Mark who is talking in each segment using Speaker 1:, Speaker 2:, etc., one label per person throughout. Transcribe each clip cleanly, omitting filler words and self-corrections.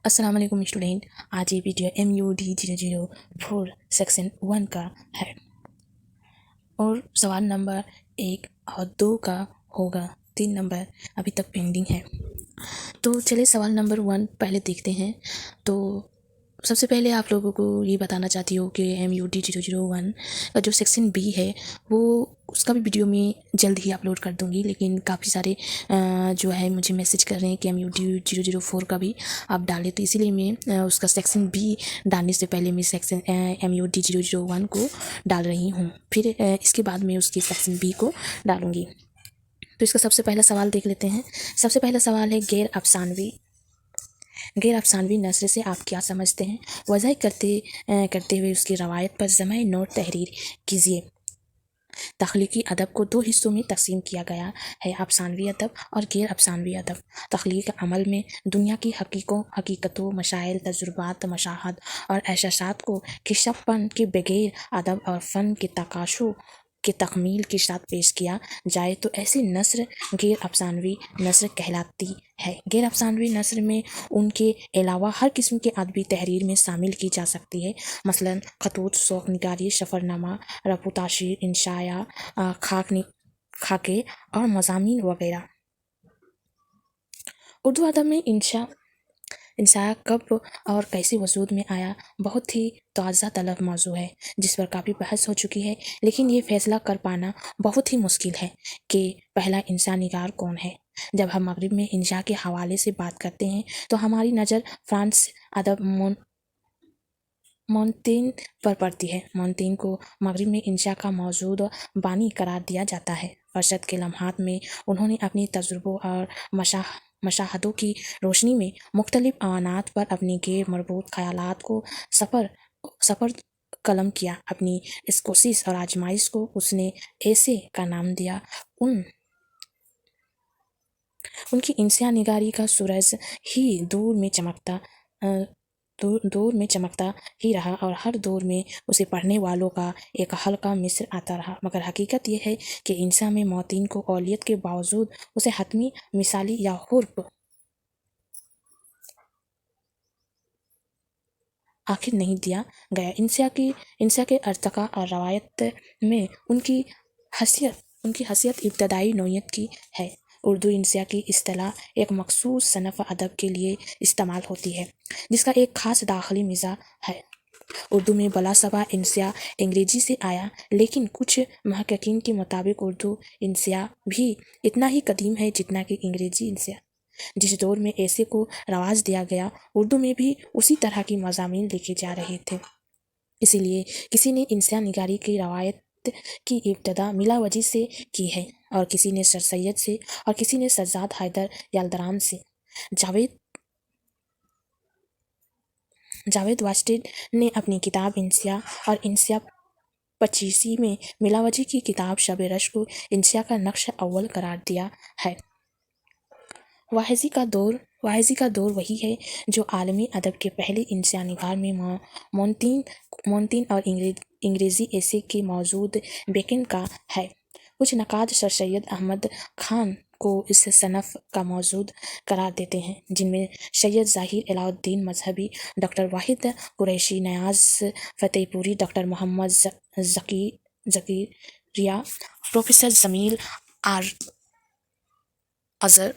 Speaker 1: अस्सलाम वालेकुम स्टूडेंट। आज ये वीडियो MUD 004 सेक्शन 1 का है और सवाल नंबर 1 और 2 का होगा। 3 नंबर अभी तक पेंडिंग है। तो चलिए सवाल नंबर 1 पहले देखते हैं। तो सबसे पहले आप लोगों को ये बताना चाहती हूँ कि MUD 001 का जो सेक्शन बी है वो उसका भी वीडियो मैं जल्द ही अपलोड कर दूँगी, लेकिन काफ़ी सारे जो है मुझे मैसेज कर रहे हैं कि MUD 004 का भी आप डालें, तो इसीलिए मैं उसका सेक्शन बी डालने से पहले मैं सेक्शन MUD 001 को डाल रही हूँ। फिर इसके बाद मैं उसकी सेक्शन बी को डालूँगी। तो इसका सबसे पहला सवाल देख लेते हैं। सबसे पहला सवाल है गैर अफसानवी नस्र से आप क्या समझते हैं? वज़ाह करते हुए उसकी रवायत पर जमा नोट तहरीर कीजिए। तख्लीकी अदब को 2 हिस्सों में तकसीम किया गया है, अफसानवी अदब और गैर अफसानवी अदब। तख्लीक अमल में दुनिया की हकीकतों, मशाइल, तजुर्बात, मशाहद और एहसासात को किशफपन के बगैर अदब और फ़न के तकाशु के तकमील के साथ पेश किया जाए तो ऐसी नस्र गैर अफसानवी नस्र कहलाती है। गैर अफसानवी नस्र में उनके अलावा हर किस्म के अदबी तहरीर में शामिल की जा सकती है, मसलन खतूत, शौक निगारी, सफ़रनामा, रफ़ू ताशीर, इंशाया, खाके और मज़ामीन वगैरह। उर्दू अदब में इंशाया कब और कैसे वजूद में आया बहुत ही ताज़ा तलब मौजू है, जिस पर काफ़ी बहस हो चुकी है, लेकिन ये फैसला कर पाना बहुत ही मुश्किल है कि पहला इंशा निगार कौन है। जब हम मगरिब में इंशा के हवाले से बात करते हैं तो हमारी नज़र फ्रांस अदब मोंटेन पर पड़ती है। मोंटेन को मगरिब में इंशा का मौजूद बानी करार दिया जाता है। फरसत के लम्हात में उन्होंने अपने तजुर्बों और मशाहदों की रोशनी में मुख्तलिफ अवानात पर अपने गैर मरबूत ख़यालात को सफ़र कलम किया। अपनी इस कोशिश और आजमाइश को उसने ऐसे का नाम दिया। उनकी इंसिया निगारी का सूरज ही दौर में चमकता ही रहा और हर दौर में उसे पढ़ने वालों का एक हल्का मिस्र आता रहा, मगर हकीकत यह है कि इंसा में मोतीन को औलियत के बावजूद उसे हतमी, मिसाली या हुर्फ आखिर नहीं दिया गया। इंसा के अर्तका और रवायत में उनकी हसीयत इब्तदाई नौयत की है। उर्दू इंसिया की इस्तिलाह एक मखसूस सनफ़ अदब के लिए इस्तेमाल होती है, जिसका एक ख़ास दाखिली मिज़ाज है। उर्दू में बलासबा इंसिया अंग्रेजी से आया, लेकिन कुछ महक़क़ीन के मुताबिक उर्दू इंसिया भी इतना ही कदीम है जितना कि अंग्रेजी इंसिया। जिस दौर में ऐसे को रवाज दिया गया, उर्दू में भी उसी तरह की मज़ामीन लिखे जा रहे थे। इसीलिए किसी ने इंसिया निगारी की रवायत की इब्तदा मिलावजी से की है और किसी ने सर सैयद से और किसी ने सज्जाद हैदर याल्दरान से। जावेद वास्टिद ने अपनी किताब इंसिया और इंसिया 25 में मिलावजी की किताब शब रश को इंसिया का नक्श अव्वल करार दिया है। वाहिजी का दौर वही है जो आलमी अदब के पहले इंसिया निगार में मोंटीन और अंग्रेज़ी ऐसे के मौजूद बेकिन का है। कुछ नकाद सर सैयद अहमद खान को इस सनफ़ का मौजूद करार देते हैं, जिनमें सैयद ज़ाहिर अलाउद्दीन मजहबी, डॉक्टर वाहिद कुरैशी, नयाज़ फ़तेहपुरी, डॉक्टर मोहम्मद ज़कीरिया, प्रोफेसर जमील अज़हर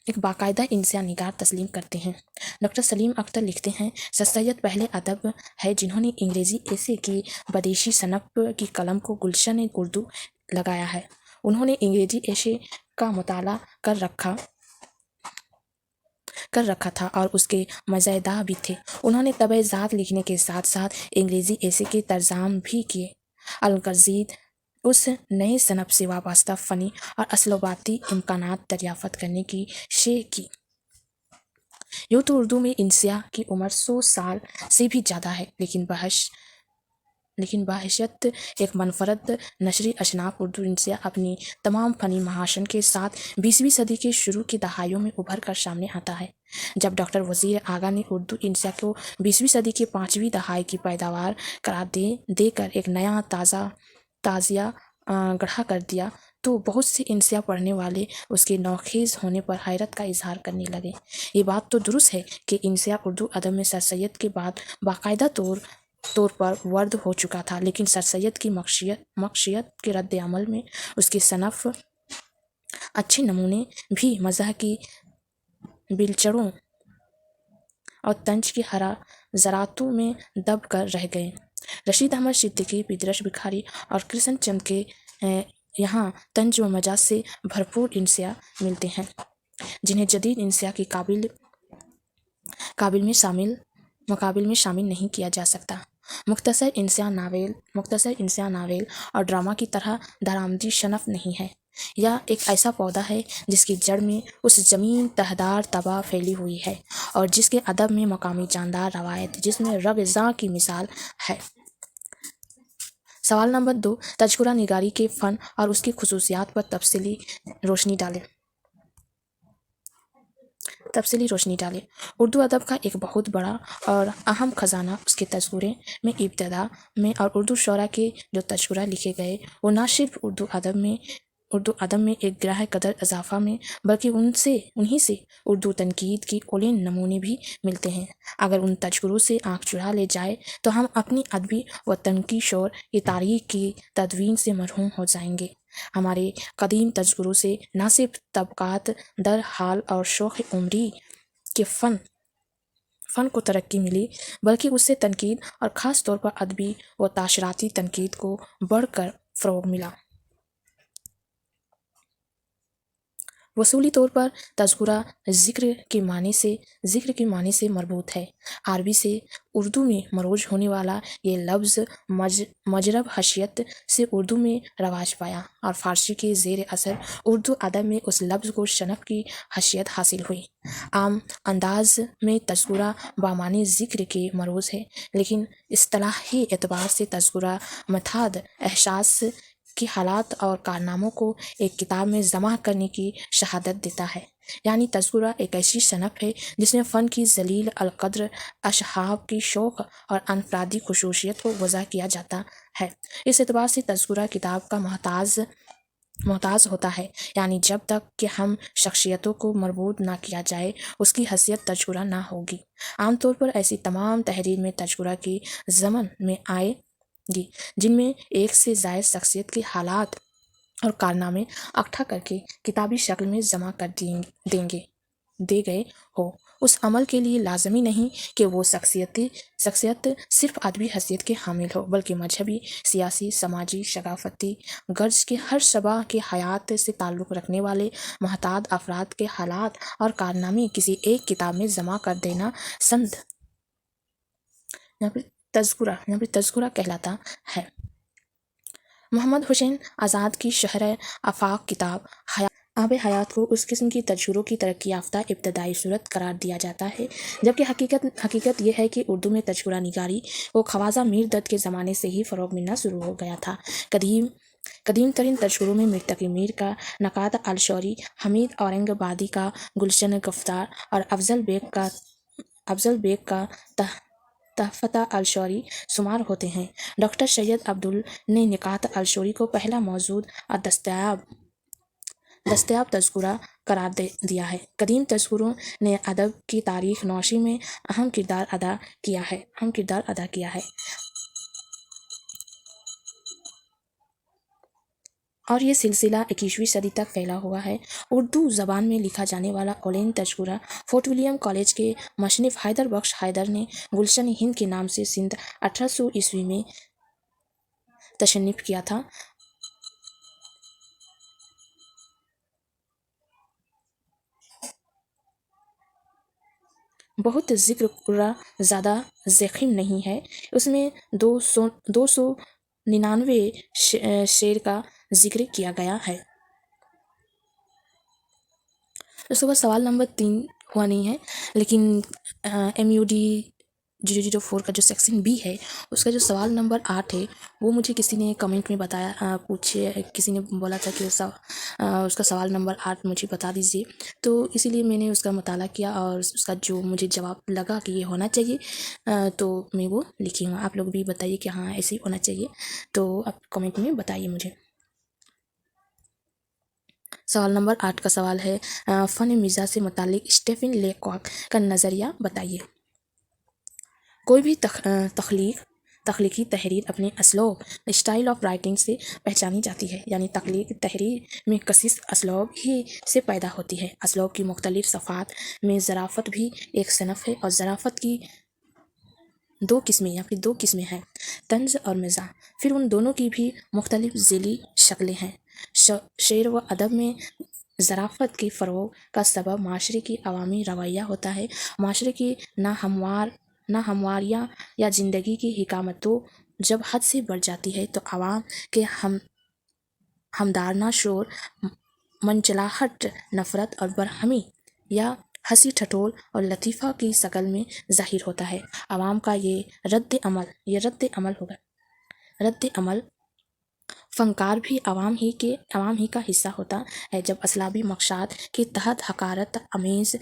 Speaker 1: एक बाकायदा इंसिया निगार तस्लीम करते हैं। डॉक्टर सलीम अख्तर लिखते हैं, सर सैयद पहले अदब है जिन्होंने अंग्रेज़ी ऐसे की बदेशी सनफ़ की कलम को गुलशन उर्दू लगाया है। उन्होंने अंग्रेज़ी ऐसे का मुताला कर रखा था और उसके मज़ेदा भी थे। उन्होंने तबे-ज़ात लिखने के साथ साथ अंग्रेज़ी ऐसे के तर्जाम भी किए। अलगज़ीद उस नए सनफ़ से वाबस्ता फ़नी और असलूबाती इम्कानात दरियाफ़त करने की शेह की। यूँ तो उर्दू में इंसिया की उम्र 100 साल से भी ज़्यादा है, लेकिन बहैसियत एक मनफरद नशरी अशनाफ उर्दू इंसिया अपनी तमाम फ़नी महाशन के साथ 20वीं सदी के शुरू की दहाइयों में उभर कर सामने आता है। जब डॉक्टर वज़ीर आगा ने उर्दू इंसिया को 20वीं सदी के 5वीं दहाई की पैदावार करार देकर एक नया ताज़िया गढ़ा कर दिया, तो बहुत से इंसिया पढ़ने वाले उसके नौखेज़ होने पर हैरत का इजहार करने लगे। ये बात तो दुरुस्त है कि इंसिया उर्दू अदब में सर सैयद के बाद बाकायदा तौर पर वर्द हो चुका था, लेकिन सर सैयद की मखशियत के रद्द अमल में उसकी सनफ़ अच्छे नमूने भी मज़ाह की बिलचड़ों और तंज की हरा ज़रातों में दब कर रह गए। रशीद अहमद सिद्दीकी, बिदरश बिखारी और कृष्ण चंद के यहाँ तंज व मजाज से भरपूर इंसिया मिलते हैं, जिन्हें जदीद इंसिया की मुकाबिल में शामिल नहीं किया जा सकता। मुख्तसर इंसिया नावेल और ड्रामा की तरह दरामदी शनफ नहीं है। यह एक ऐसा पौधा है जिसकी जड़ में उस ज़मीन तहदार तबाह फैली हुई है और जिसके अदब में मकामी जानदार रवायत, जिसमें रग-ज़ां की मिसाल है। सवाल नंबर 2, तज़किरा निगारी के फ़न और उसकी खुसूसियात पर तफसीली रोशनी डालें। उर्दू अदब का एक बहुत बड़ा और अहम ख़जाना उसके तज़किरे में इब्तिदा में और उर्दू शोरा के जो तज़किरा लिखे गए वो न सिर्फ उर्दू अदब में एक ग्राह कदर इजाफ़ा में, बल्कि उन्हीं से उर्दू तनकीद की ओलेन नमूने भी मिलते हैं। अगर उन तज़किरों से आँख चुरा ले जाए तो हम अपनी अदबी व तनकी शोर की तारीख़ की तदवीन से महरूम हो जाएंगे। हमारे कदीम तज़किरों से न सिर्फ तबक़ात दर हाल और शौक़ उमरी के फ़न को तरक्की मिली, बल्कि उससे तनकीद और ख़ास तौर पर अदबी व ताशराती तनकीद को बढ़कर फ़रोग़ मिला। वसूली तौर पर तज़किरा ज़िक्र के मानी से मरबूत है। अरबी से उर्दू में मरोज होने वाला ये लफ्ज़ मजरब हशियत से उर्दू में रवाज पाया और फ़ारसी के ज़ेर असर उर्दू अदब में उस लफ्ज़ को शनफ़ की हशियत हासिल हुई। आम अंदाज में तज़किरा बामानी ज़िक्र के मरोज है, लेकिन इस्तिलाही एतबार से तज़किरा मथाद एहसास के हालात और कारनामों को एक किताब में जमा करने की शहादत देता है। यानी तज़किरा एक ऐसी सनफ़ है जिसमें फ़न की जलील अलक़द्र अशहाब की शौक़ और अनफरादी खुसूसियत को वज़ा किया जाता है। इस एतबार से तज़किरा किताब का मोहताज होता है, यानी जब तक कि हम शख्सियतों को मरबूत ना किया जाए उसकी हैसियत तज़किरा ना होगी। आमतौर पर ऐसी तमाम तहरीर में तज़किरा की ज़मन में आएगी जिनमें एक से ज़ायद शख्सियत के हालात और कारनामे इकट्ठा करके किताबी शक्ल में जमा कर दे गए हो। उस अमल के लिए लाजमी नहीं कि वो शख्सियत सिर्फ अदबी हैसियत के हामिल हो, बल्कि मजहबी, सियासी, समाजी, सकाफ़ती गर्ज के हर शबा के हयात से ताल्लुक़ रखने वाले महताद अफराद के हालात और कारनामे किसी एक किताब में जमा कर देना यहाँ पर तज़किरा कहलाता है। मोहम्मद हुसैन आज़ाद की शहर आफ़ाक़ किताब आब हयात को उस किस्म की तज़किरों की तरक्की याफ्ता इब्तदाई सूरत करार दिया जाता है, जबकि हकीकत यह है कि उर्दू में तज़किरा निगारी को ख्वाजा मीर दत्त के ज़माने से ही फ़रोग़ मिलना शुरू हो गया था। कदीम तरीन तज़किरों में मिर्तकी मीर का नकात अल-शौरी, हमीद औरंगाबादी का गुलशन गफ्तार और अफजल बेग का तहफ़त अल-शौरी शुमार होते हैं। डॉक्टर सैयद अब्दुल ने निकात अल-शौरी को पहला मौजूद और दस्तयाब तज़किरा करार दिया है। कदीम तज़किरों ने अदब की तारीख़ नौशी में अहम किरदार अदा किया है और ये सिलसिला 21वीं सदी तक फैला हुआ है। उर्दू ज़बान में लिखा जाने वाला ओलेन तज़किरा फोर्ट विलियम कॉलेज के मुसन्निफ़ हैदर बख्श हैदर ने गुलशन हिंद के नाम से सिंध 1800 ईस्वी में तसन्नीफ़ किया था। बहुत ज़िक्र ज़्यादा ज़ख़ीम नहीं है। उसमें 299 शेर का ज़िक्र किया गया है। उसके बाद सवाल नंबर 3 हुआ नहीं है, लेकिन MUD 004 का जो सेक्शन B है उसका जो सवाल नंबर 8 है वो मुझे किसी ने कमेंट में बताया, किसी ने बोला था कि उसका सवाल नंबर 8 मुझे बता दीजिए, तो इसीलिए मैंने उसका मुताला किया और उसका जो मुझे जवाब लगा कि ये होना चाहिए तो मैं वो लिखी हूँ। आप लोग भी बताइए कि हाँ ऐसे ही होना चाहिए, तो आप कमेंट में बताइए मुझे। सवाल नंबर 8 का सवाल है, फ़न मिज़ाज से मुतालिक स्टीफन लेकॉक का नज़रिया बताइए। कोई भी तख्लीकी तहरीर अपने असलूब स्टाइल ऑफ राइटिंग से पहचानी जाती है, यानी तख्लीकी तहरीर में कशिश असलूब ही से पैदा होती है। असलूब की मुख्तलिफ सफ़ात में ज़राफ़त भी एक सनफ़ है, और ज़राफ़त की दो किस्में हैं, तंज़ और मिज़ाह। फिर उन दोनों की भी मुख्तलिफ ज़िली शक्लें हैं। शेर व अदब में ज़राफ़त के फ़रोग़ का सबब माशरे की अवामी रवैया होता है। माशरे की नाहमवारियाँ या ज़िंदगी की हिकामतों जब हद से बढ़ जाती है तो आवाम के हमदारना शोर, मनचलाहट, नफ़रत और बरहमी या हंसी ठठोल और लतीफ़ा की शक्ल में ज़ाहिर होता है। आवाम का ये रद्द अमल फ़नकार भी आवाम ही का हिस्सा होता है। जब असलाबी मकसाद के तहत हकारत अमेज़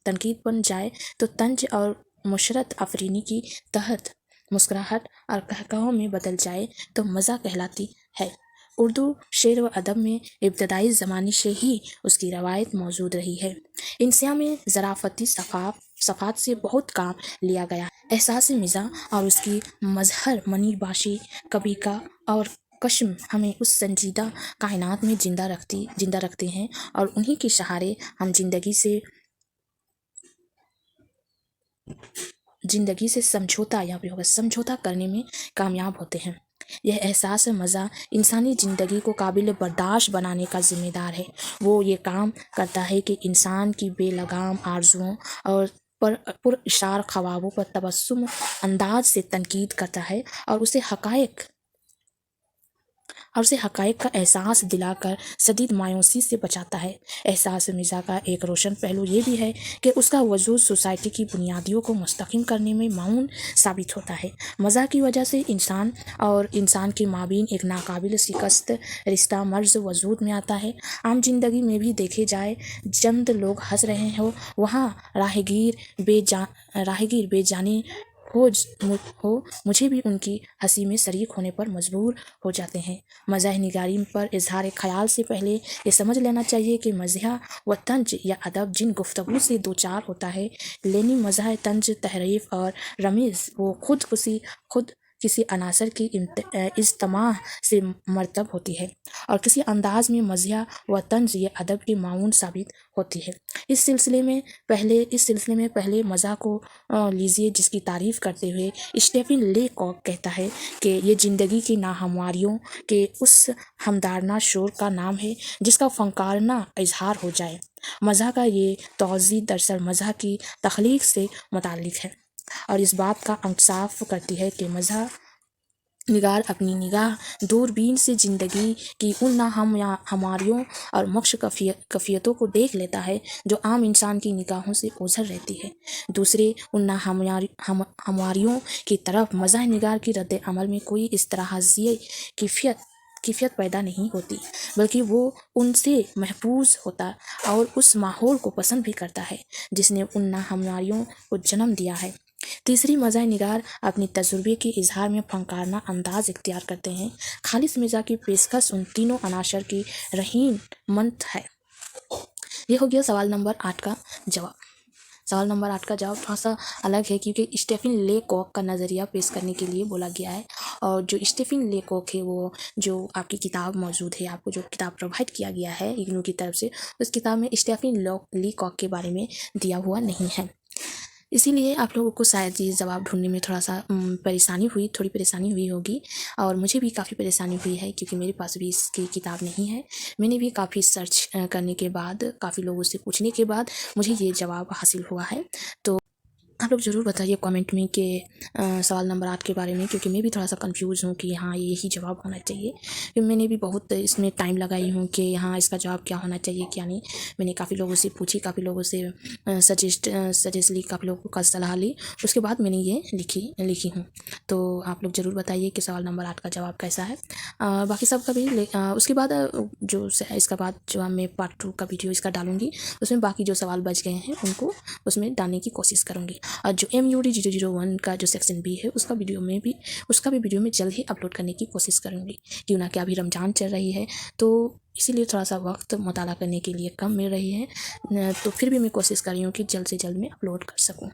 Speaker 1: तनकीद बन जाए तो तंज और मुशरत अफरीनी की तहत मुस्कुराहट और कहकहों में बदल जाए तो मज़ा कहलाती है। उर्दू शेर व अदब में इब्तदाई ज़माने से ही उसकी रवायत मौजूद रही है। इंसिया में ज़राफ़ती सफ़ात से बहुत काम लिया गया। एहसास मिज़ाह और उसकी मज़हर मनीबाशी कबिका और कश्म हमें उस संजीदा कायनात में जिंदा रखते हैं, और उन्हीं के सहारे हम ज़िंदगी से समझौता करने में कामयाब होते हैं। यह एहसास मज़ा इंसानी ज़िंदगी को काबिल बर्दाश्त बनाने का ज़िम्मेदार है। वो ये काम करता है कि इंसान की बेलगाम आरज़ुओं और पुरइशार ख्वाबों पर तबस्सुम अंदाज से तनकीद करता है, और उसे हक़ाइक़ का एहसास दिलाकर शदीद मायूसी से बचाता है। एहसास मिज़ाह का एक रोशन पहलू ये भी है कि उसका वजूद सोसाइटी की बुनियादियों को मुस्तहकम करने में माउन साबित होता है। मज़ाह की वजह से इंसान और इंसान के माबीन एक नाकाबिल शिकस्त रिश्ता मर्ज़ वजूद में आता है। आम जिंदगी में भी देखे जाए, चंद लोग हंस रहे हो, वहाँ राहगीर बेजाने हो मुझे भी उनकी हंसी में शरीक होने पर मजबूर हो जाते हैं। मज़ाह निगारी पर इजहार ख्याल से पहले ये समझ लेना चाहिए कि मज़ाह व तंज या अदब जिन गुफ्तगू से दो चार होता है, लेनी मज़ाह तंज तहरीफ और रमीज़ वो खुद किसी अनासर की इज्तमाह से मरतब होती है, और किसी अंदाज में मज़ाह व तंज ये अदब की माउन साबित होती है। इस सिलसिले में पहले मज़ाह को लीजिए, जिसकी तारीफ़ करते हुए स्टीफन लेकॉक कहता है कि ये ज़िंदगी की नाहमवारियों के उस हमदारना शोर का नाम है जिसका फ़नकाराना इजहार हो जाए। मज़ाह का ये तौज़ी दरअसल मज़ाह की तख्लीक से मुताल्लिक़ है, और इस बात का इंकशाफ करती है कि मज़ाह निगार अपनी निगाह दूरबीन से ज़िंदगी की उन नाहमवारियों और मख्श कफ़ियतों को देख लेता है जो आम इंसान की निगाहों से ओझल रहती है। दूसरे उन नाहमवारियों की तरफ मज़ाह निगार की रद्द अमल में कोई इस्तराज़ी कैफियत पैदा नहीं होती, बल्कि वो उनसे महफूज होता और उस माहौल को पसंद भी करता है जिसने उन नाहमवारियों को जन्म दिया है। तीसरी मज़ाह निगार अपनी तजुर्बे के इजहार में फ़नकाराना अंदाज इख्तियार करते हैं। खालिस मिज़ाह की पेशकश उन तीनों अनासर की रहीनमंद है। ये हो गया सवाल नंबर 8 का जवाब। सवाल नंबर 8 का जवाब थोड़ा सा अलग है, क्योंकि स्टीफन लेकॉक का नज़रिया पेश करने के लिए बोला गया है। और जो स्टीफन लेकॉक है, वो जो आपकी किताब मौजूद है, आपको जो किताब प्रोवाइड किया गया है इग्नू की तरफ से, उस किताब में स्टीफन लेकॉक के बारे में दिया हुआ नहीं है। इसीलिए आप लोगों को शायद ये जवाब ढूंढने में थोड़ी परेशानी हुई होगी, और मुझे भी काफ़ी परेशानी हुई है, क्योंकि मेरे पास भी इसकी किताब नहीं है। मैंने भी काफ़ी सर्च करने के बाद, काफ़ी लोगों से पूछने के बाद मुझे ये जवाब हासिल हुआ है। तो आप लोग ज़रूर बताइए कमेंट में कि सवाल नंबर 8 के बारे में, क्योंकि मैं भी थोड़ा सा कंफ्यूज हूँ कि हाँ यही जवाब होना चाहिए। क्योंकि मैंने भी बहुत इसमें टाइम लगाई हूँ कि हाँ इसका जवाब क्या होना चाहिए क्या नहीं। मैंने काफ़ी लोगों से पूछी, काफ़ी लोगों से सजेस्ट ली, काफ़ी लोगों का सलाह ली, उसके बाद मैंने ये लिखी हूँ। तो आप लोग ज़रूर बताइए कि सवाल नंबर 8 का जवाब कैसा है। बाकी सब का भी उसके बाद इसका बाद जो मैं पार्ट 2 का वीडियो इसका डालूँगी, उसमें बाकी जो सवाल बच गए हैं उनको उसमें डालने की कोशिश करूँगी। اور جو MUD 001 کا جو سیکشن B ہے اس کا بھی ویڈیو میں جلد ہی اپلوڈ کرنے کی کوشش کروں گی، کیوں نہ کہ ابھی رمضان چل رہی ہے تو اسی لیے تھوڑا سا وقت مطالعہ کرنے کے لیے کم مل رہی ہے، تو پھر بھی میں کوشش کر رہی ہوں کہ جلد سے جلد میں اپلوڈ کر سکوں۔